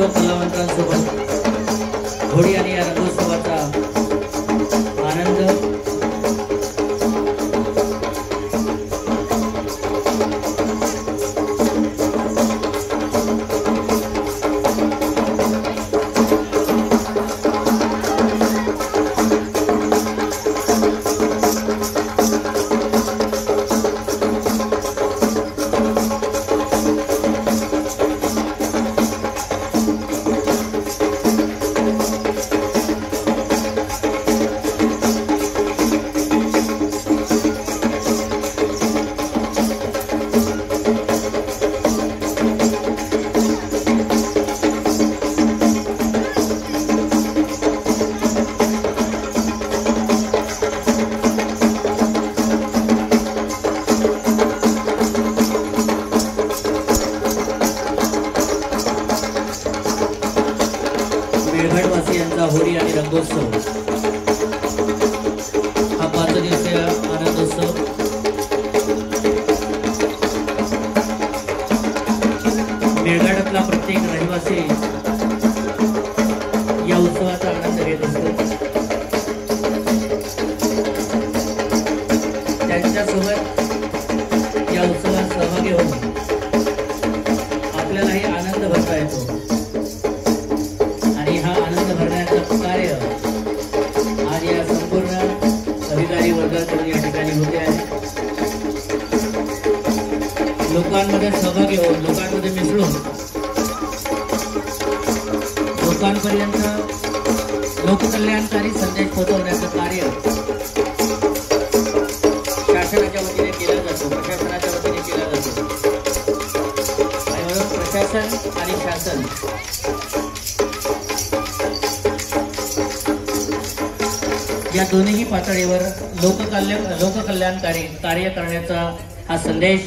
सर्व कलावंतांसोबत होळी आणि या रंगोत्सवाचा आनंद मेळघाटवासियांचा होळी आणि रंगोत्सव हा 5 दिवसीय आनंदोत्सव मेळघाटातला प्रत्येक रहिवासी या उत्सवाचा आनंद घेत असतो। त्यांच्यासोबत या उत्सवात सहभागी होऊन आपल्यालाही आनंद भरता येतो आणि हा आनंद भरण्याचं कार्य आज या संपूर्ण अधिकारी वर्गाकडून या ठिकाणी होते आहे। लोकांमध्ये सहभागी होऊन लोकांमध्ये मिसळून लोकांपर्यंत लोककल्याणकारी संदेश पोहोचवण्याचं कार्य शासनाच्या वतीने केलं जातो, प्रशासनाच्या वतीने केलं जातो आणि म्हणून प्रशासन आणि शासन या दोन्ही पातळीवर लोककल्याणकारी कार्य करण्याचा हा संदेश